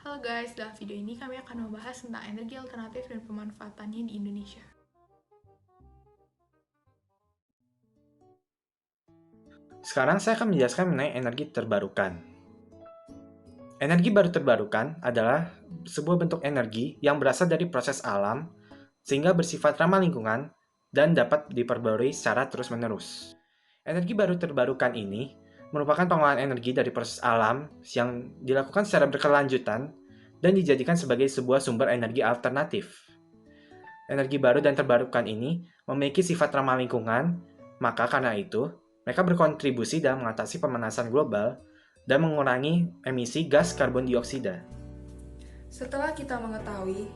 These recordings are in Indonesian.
Halo guys, dalam video ini kami akan membahas tentang energi alternatif dan pemanfaatannya di Indonesia. Sekarang saya akan menjelaskan mengenai energi terbarukan. Energi baru terbarukan adalah sebuah bentuk energi yang berasal dari proses alam sehingga bersifat ramah lingkungan dan dapat diperbarui secara terus-menerus. Energi baru terbarukan ini merupakan pengolahan energi dari proses alam yang dilakukan secara berkelanjutan dan dijadikan sebagai sebuah sumber energi alternatif. Energi baru dan terbarukan ini memiliki sifat ramah lingkungan, maka karena itu, mereka berkontribusi dalam mengatasi pemanasan global dan mengurangi emisi gas karbon dioksida. Setelah kita mengetahui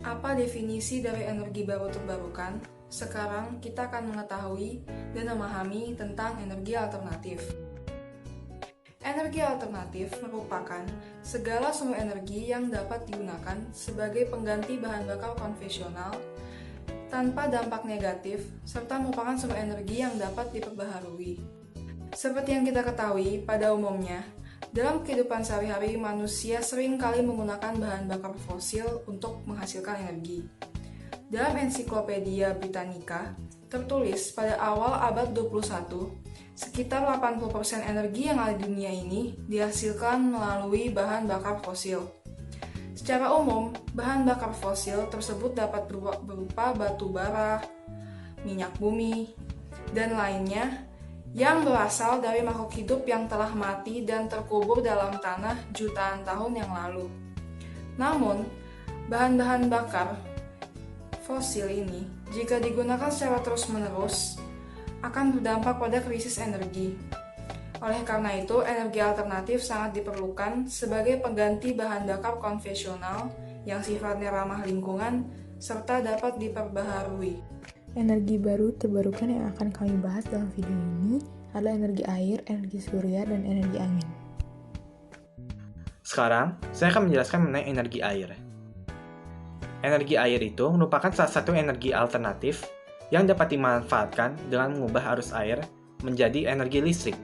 apa definisi dari energi baru terbarukan, sekarang kita akan mengetahui dan memahami tentang energi alternatif. Energi alternatif merupakan segala sumber energi yang dapat digunakan sebagai pengganti bahan bakar konvensional tanpa dampak negatif, serta merupakan sumber energi yang dapat diperbaharui. Seperti yang kita ketahui, pada umumnya, dalam kehidupan sehari-hari manusia sering kali menggunakan bahan bakar fosil untuk menghasilkan energi. Dalam ensiklopedia Britannica, tertulis pada awal abad 21, sekitar 80% energi yang ada di dunia ini dihasilkan melalui bahan bakar fosil. Secara umum, bahan bakar fosil tersebut dapat berupa batu bara, minyak bumi, dan lainnya yang berasal dari makhluk hidup yang telah mati dan terkubur dalam tanah jutaan tahun yang lalu. Namun, bahan-bahan bakar fosil ini, jika digunakan secara terus-menerus, akan berdampak pada krisis energi. Oleh karena itu, energi alternatif sangat diperlukan sebagai pengganti bahan bakar konvensional yang sifatnya ramah lingkungan serta dapat diperbaharui. Energi baru terbarukan yang akan kami bahas dalam video ini adalah energi air, energi surya, dan energi angin. Sekarang, saya akan menjelaskan mengenai energi air. Energi air itu merupakan salah satu energi alternatif yang dapat dimanfaatkan dengan mengubah arus air menjadi energi listrik.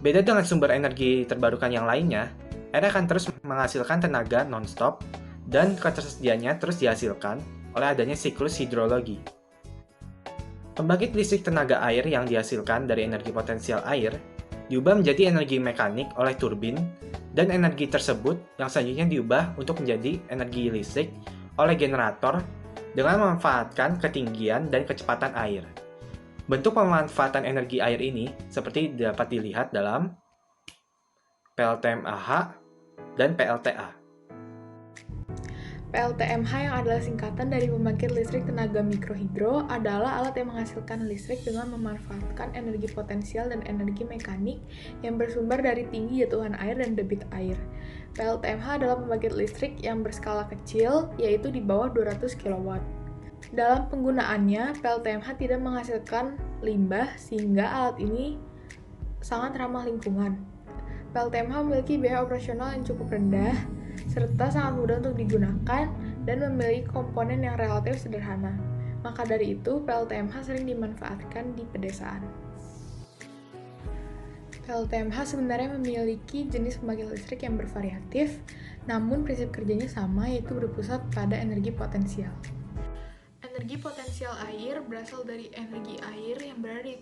Beda dengan sumber energi terbarukan yang lainnya, air akan terus menghasilkan tenaga non-stop dan ketersediaannya terus dihasilkan oleh adanya siklus hidrologi. Pembangkit listrik tenaga air yang dihasilkan dari energi potensial air diubah menjadi energi mekanik oleh turbin, dan energi tersebut yang selanjutnya diubah untuk menjadi energi listrik oleh generator dengan memanfaatkan ketinggian dan kecepatan air. Bentuk pemanfaatan energi air ini seperti dapat dilihat dalam PLTMAH dan PLTA. PLTMH yang adalah singkatan dari pembangkit listrik tenaga mikrohidro adalah alat yang menghasilkan listrik dengan memanfaatkan energi potensial dan energi mekanik yang bersumber dari tinggi jatuhan air dan debit air. PLTMH adalah pembangkit listrik yang berskala kecil, yaitu di bawah 200 kW. Dalam penggunaannya, PLTMH tidak menghasilkan limbah sehingga alat ini sangat ramah lingkungan. PLTMH memiliki biaya operasional yang cukup rendah, serta sangat mudah untuk digunakan dan memiliki komponen yang relatif sederhana. Maka dari itu, PLTMH sering dimanfaatkan di pedesaan. PLTMH sebenarnya memiliki jenis pembangkit listrik yang bervariatif, namun prinsip kerjanya sama, yaitu berpusat pada energi potensial. Energi potensial air berasal dari energi air yang berada di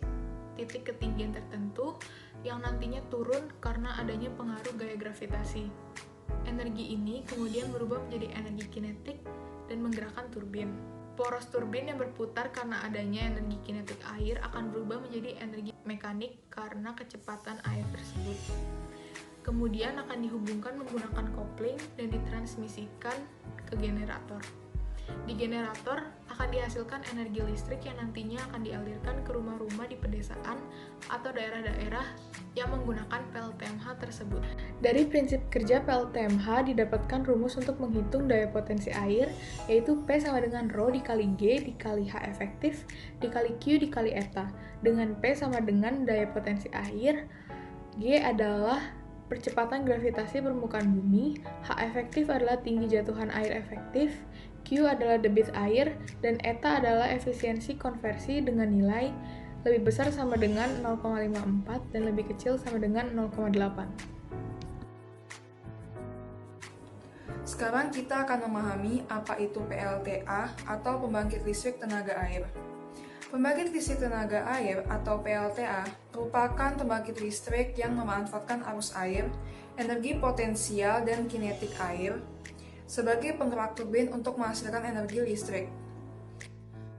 titik ketinggian tertentu yang nantinya turun karena adanya pengaruh gaya gravitasi. Energi ini kemudian berubah menjadi energi kinetik dan menggerakkan turbin. Poros turbin yang berputar karena adanya energi kinetik air akan berubah menjadi energi mekanik karena kecepatan air tersebut. Kemudian akan dihubungkan menggunakan kopling dan ditransmisikan ke generator. Di generator akan dihasilkan energi listrik yang nantinya akan dialirkan ke rumah-rumah di pedesaan atau daerah-daerah yang menggunakan PLTMH tersebut. Dari prinsip kerja PLTMH didapatkan rumus untuk menghitung daya potensi air, yaitu P sama dengan Rho dikali G dikali H efektif dikali Q dikali eta, dengan P sama dengan daya potensi air, G adalah percepatan gravitasi permukaan bumi, H efektif adalah tinggi jatuhan air efektif, Q adalah debit air, dan eta adalah efisiensi konversi dengan nilai lebih besar sama dengan 0,54 dan lebih kecil sama dengan 0,8. Sekarang kita akan memahami apa itu PLTA atau pembangkit listrik tenaga air. Pembangkit listrik tenaga air atau PLTA merupakan pembangkit listrik yang memanfaatkan arus air, energi potensial dan kinetik air sebagai penggerak turbin untuk menghasilkan energi listrik.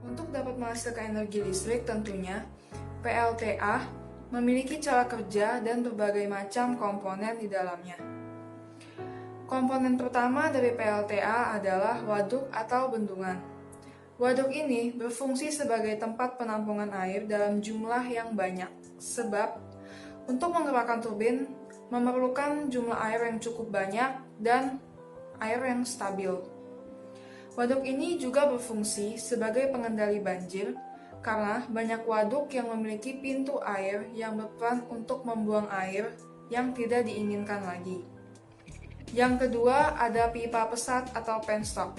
Untuk dapat menghasilkan energi listrik tentunya PLTA memiliki cara kerja dan berbagai macam komponen di dalamnya. Komponen pertama dari PLTA adalah waduk atau bendungan. Waduk ini berfungsi sebagai tempat penampungan air dalam jumlah yang banyak, sebab untuk menggerakkan turbin memerlukan jumlah air yang cukup banyak dan air yang stabil. Waduk ini juga berfungsi sebagai pengendali banjir karena banyak waduk yang memiliki pintu air yang berperan untuk membuang air yang tidak diinginkan lagi. Yang kedua ada pipa pesat atau penstock.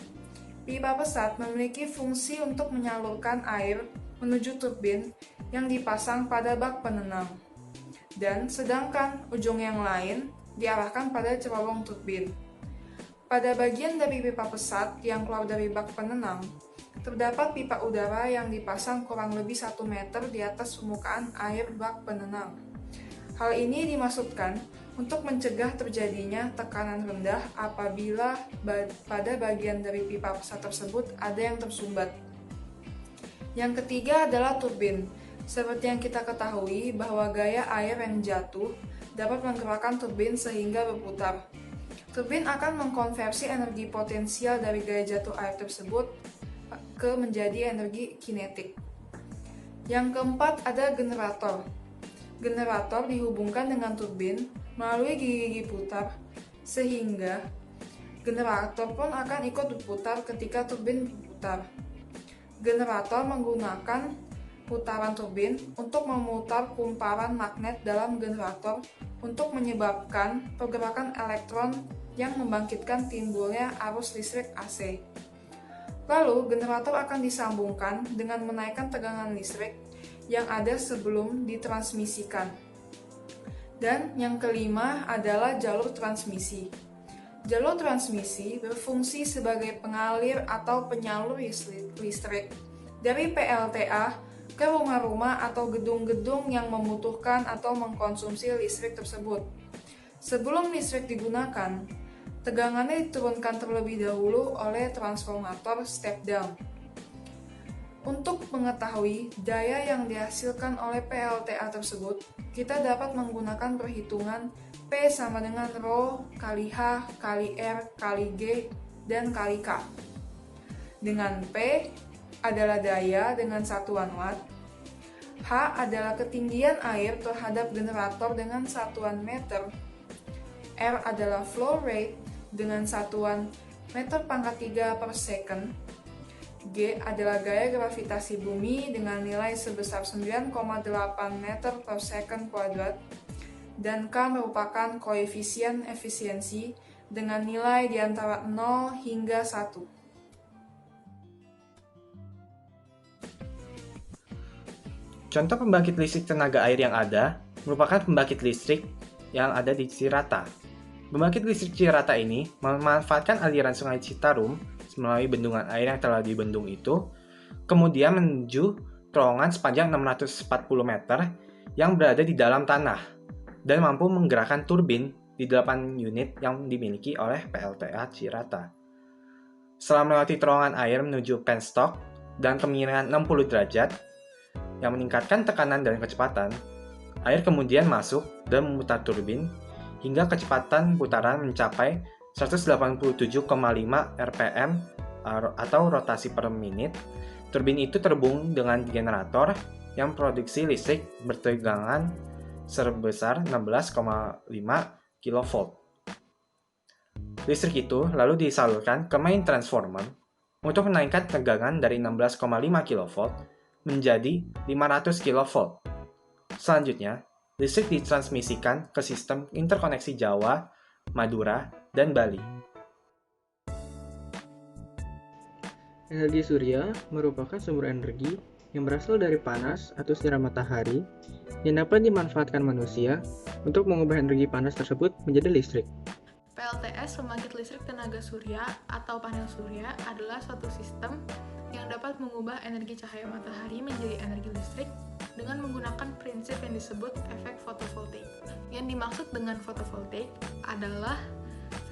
Pipa pesat memiliki fungsi untuk menyalurkan air menuju turbin yang dipasang pada bak penenang. Dan sedangkan ujung yang lain diarahkan pada cerobong turbin. Pada bagian dari pipa pesat yang keluar dari bak penenang, terdapat pipa udara yang dipasang kurang lebih 1 meter di atas permukaan air bak penenang. Hal ini dimaksudkan untuk mencegah terjadinya tekanan rendah apabila pada bagian dari pipa pesat tersebut ada yang tersumbat. Yang ketiga adalah turbin. Seperti yang kita ketahui bahwa gaya air yang jatuh dapat menggerakkan turbin sehingga berputar. Turbin akan mengkonversi energi potensial dari gaya jatuh air tersebut menjadi energi kinetik. Yang keempat ada generator. Generator dihubungkan dengan turbin melalui gigi-gigi putar, sehingga generator pun akan ikut berputar ketika turbin berputar. Generator menggunakan putaran turbin untuk memutar kumparan magnet dalam generator untuk menyebabkan pergerakan elektron yang membangkitkan timbulnya arus listrik AC. Lalu, generator akan disambungkan dengan menaikkan tegangan listrik yang ada sebelum ditransmisikan. Dan yang kelima adalah jalur transmisi. Jalur transmisi berfungsi sebagai pengalir atau penyalur listrik dari PLTA ke rumah-rumah atau gedung-gedung yang membutuhkan atau mengkonsumsi listrik tersebut. Sebelum listrik digunakan, tegangannya diturunkan terlebih dahulu oleh transformator step down. Untuk mengetahui daya yang dihasilkan oleh PLTA tersebut, kita dapat menggunakan perhitungan P sama dengan Rho kali H kali R kali G dan kali K. Dengan P adalah daya dengan satuan watt, H adalah ketinggian air terhadap generator dengan satuan meter, R adalah flow rate dengan satuan meter pangkat 3 per second, G adalah gaya gravitasi bumi dengan nilai sebesar 9,8 meter per second kuadrat, dan K merupakan koefisien efisiensi dengan nilai di antara 0 hingga 1. Contoh pembangkit listrik tenaga air yang ada merupakan pembangkit listrik yang ada di Cirata. Pembangkit listrik Cirata ini memanfaatkan aliran sungai Citarum melalui bendungan air yang telah dibendung itu, kemudian menuju terowongan sepanjang 640 meter yang berada di dalam tanah, dan mampu menggerakkan turbin di 8 unit yang dimiliki oleh PLTA Cirata. Setelah melewati terowongan air menuju penstock dan kemiringan 60 derajat, yang meningkatkan tekanan dan kecepatan, air kemudian masuk dan memutar turbin hingga kecepatan putaran mencapai 187,5 rpm atau rotasi per menit. Turbin itu terhubung dengan generator yang produksi listrik bertegangan sebesar 16,5 kV. Listrik itu lalu disalurkan ke main transformer untuk menaikkan tegangan dari 16,5 kV menjadi 500 kV. Selanjutnya, listrik ditransmisikan ke sistem interkoneksi Jawa, Madura, dan Bali. Energi surya merupakan sumber energi yang berasal dari panas atau sinar matahari yang dapat dimanfaatkan manusia untuk mengubah energi panas tersebut menjadi listrik. PLTS PLTS, pembangkit listrik tenaga surya atau panel surya, adalah suatu sistem yang dapat mengubah energi cahaya matahari menjadi energi listrik dengan menggunakan prinsip yang disebut efek fotovoltaik. Yang dimaksud dengan fotovoltaik adalah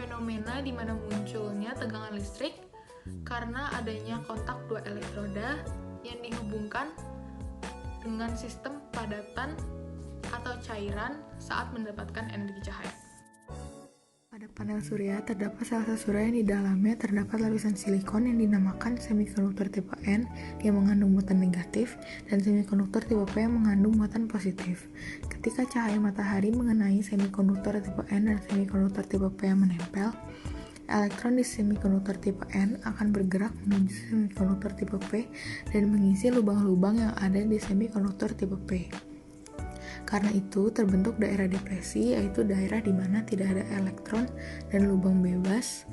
fenomena di mana munculnya tegangan listrik karena adanya kontak dua elektroda yang dihubungkan dengan sistem padatan atau cairan saat mendapatkan energi cahaya. Pada panel surya, terdapat sel surya yang di dalamnya terdapat lapisan silikon yang dinamakan semikonduktor tipe N yang mengandung muatan negatif dan semikonduktor tipe P yang mengandung muatan positif. Ketika cahaya matahari mengenai semikonduktor tipe N dan semikonduktor tipe P yang menempel, elektron di semikonduktor tipe N akan bergerak menuju semikonduktor tipe P dan mengisi lubang-lubang yang ada di semikonduktor tipe P. Karena itu, terbentuk daerah depresi, yaitu daerah di mana tidak ada elektron dan lubang bebas,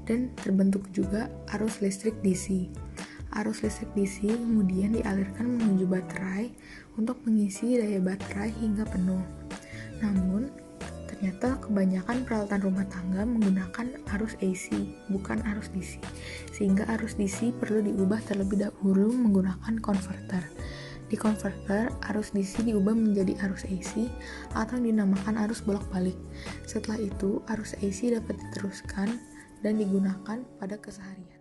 dan terbentuk juga arus listrik DC. Arus listrik DC kemudian dialirkan menuju baterai untuk mengisi daya baterai hingga penuh. Namun, ternyata kebanyakan peralatan rumah tangga menggunakan arus AC, bukan arus DC, sehingga arus DC perlu diubah terlebih dahulu menggunakan konverter. Di konverter, arus DC diubah menjadi arus AC atau dinamakan arus bolak-balik. Setelah itu, arus AC dapat diteruskan dan digunakan pada keseharian.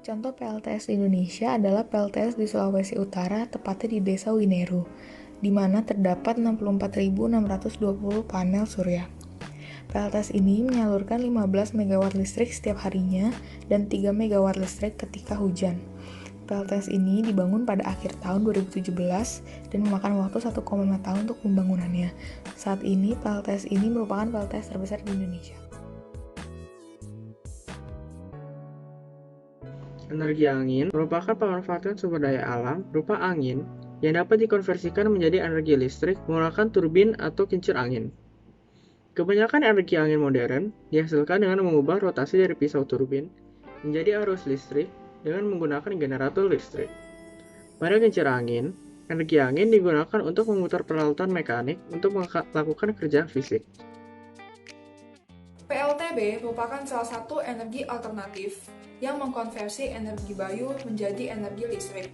Contoh PLTS di Indonesia adalah PLTS di Sulawesi Utara, tepatnya di Desa Wineru, di mana terdapat 64.620 panel surya. PLTS ini menyalurkan 15 MW listrik setiap harinya dan 3 MW listrik ketika hujan. PLTS ini dibangun pada akhir tahun 2017 dan memakan waktu 1,5 tahun untuk pembangunannya. Saat ini, PLTS ini merupakan PLTS terbesar di Indonesia. Energi angin merupakan pemanfaatan sumber daya alam berupa angin yang dapat dikonversikan menjadi energi listrik menggunakan turbin atau kincir angin. Kebanyakan energi angin modern dihasilkan dengan mengubah rotasi dari pisau turbin menjadi arus listrik dengan menggunakan generator listrik. Pada kincir angin, energi angin digunakan untuk memutar peralatan mekanik untuk melakukan kerja fisik. PLTB merupakan salah satu energi alternatif yang mengkonversi energi bayu menjadi energi listrik.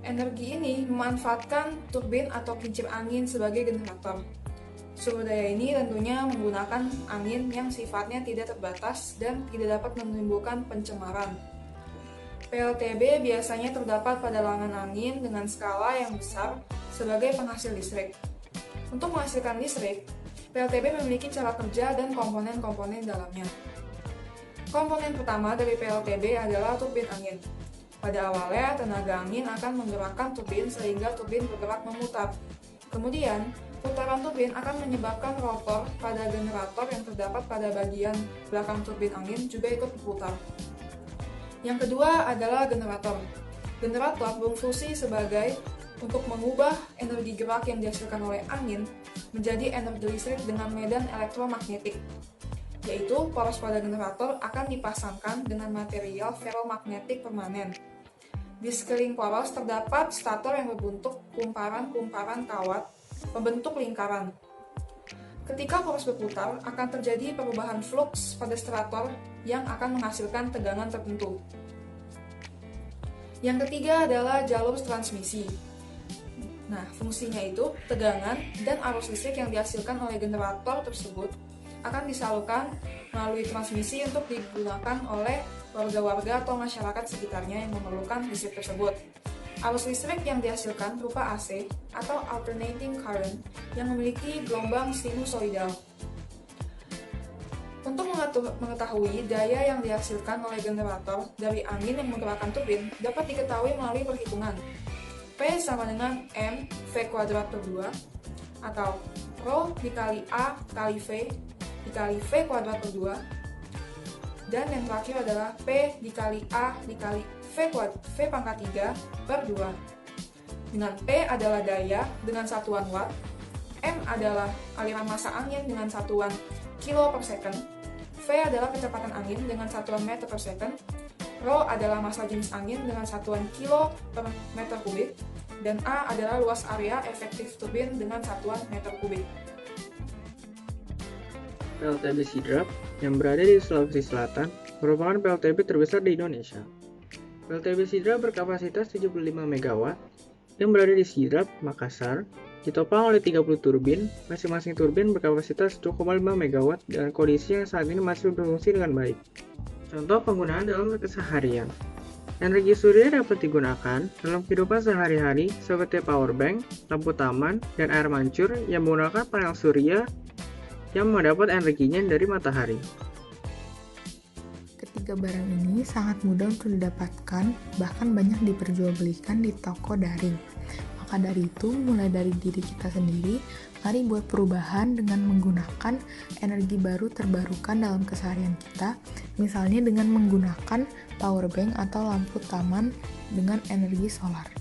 Energi ini memanfaatkan turbin atau kincir angin sebagai generator. Sumber daya ini tentunya menggunakan angin yang sifatnya tidak terbatas dan tidak dapat menimbulkan pencemaran. PLTB biasanya terdapat pada langan angin dengan skala yang besar sebagai penghasil listrik. Untuk menghasilkan listrik, PLTB memiliki cara kerja dan komponen-komponen dalamnya. Komponen pertama dari PLTB adalah turbin angin. Pada awalnya, tenaga angin akan menggerakkan turbin sehingga turbin bergerak memutar. Kemudian, putaran turbin akan menyebabkan rotor pada generator yang terdapat pada bagian belakang turbin angin juga ikut berputar. Yang kedua adalah generator. Generator berfungsi sebagai untuk mengubah energi gerak yang dihasilkan oleh angin menjadi energi listrik dengan medan elektromagnetik, yaitu poros pada generator akan dipasangkan dengan material ferromagnetik permanen. Di sekeliling poros terdapat stator yang berbentuk kumparan-kumparan kawat membentuk lingkaran. Ketika poros berputar, akan terjadi perubahan fluks pada stator yang akan menghasilkan tegangan tertentu. Yang ketiga adalah jalur transmisi. Nah, fungsinya itu tegangan dan arus listrik yang dihasilkan oleh generator tersebut akan disalurkan melalui transmisi untuk digunakan oleh warga-warga atau masyarakat sekitarnya yang memerlukan listrik tersebut. Arus listrik yang dihasilkan berupa AC atau alternating current yang memiliki gelombang sinusoidal. Untuk mengetahui daya yang dihasilkan oleh generator dari angin yang menggerakkan turbin dapat diketahui melalui perhitungan. P sama dengan M V kuadrat per 2 atau Rho dikali A kali V dikali V kuadrat per 2, dan yang terakhir adalah P dikali A dikali V pangkat 3 per 2. Dengan P adalah daya dengan satuan watt, M adalah aliran massa angin dengan satuan kilo per second, V adalah kecepatan angin dengan satuan meter per second, Rho adalah massa jenis angin dengan satuan kilo per meter kubik, dan A adalah luas area efektif turbin dengan satuan meter kubik. PLTB sidrap yang berada di Sulawesi Selatan merupakan PLTB terbesar di Indonesia. PLTB Sidrap berkapasitas 75 MW yang berada di Sidrap, Makassar, ditopang oleh 30 turbin, masing-masing turbin berkapasitas 2,5 MW dengan kondisi yang saat ini masih berfungsi dengan baik. Contoh penggunaan dalam keseharian. Energi surya dapat digunakan dalam kehidupan sehari-hari seperti power bank, lampu taman, dan air mancur yang menggunakan panel surya yang mendapat energinya dari matahari. Ketiga barang ini sangat mudah untuk didapatkan, bahkan banyak diperjualbelikan di toko daring. Maka dari itu, mulai dari diri kita sendiri, mari buat perubahan dengan menggunakan energi baru terbarukan dalam keseharian kita, misalnya dengan menggunakan power bank atau lampu taman dengan energi solar.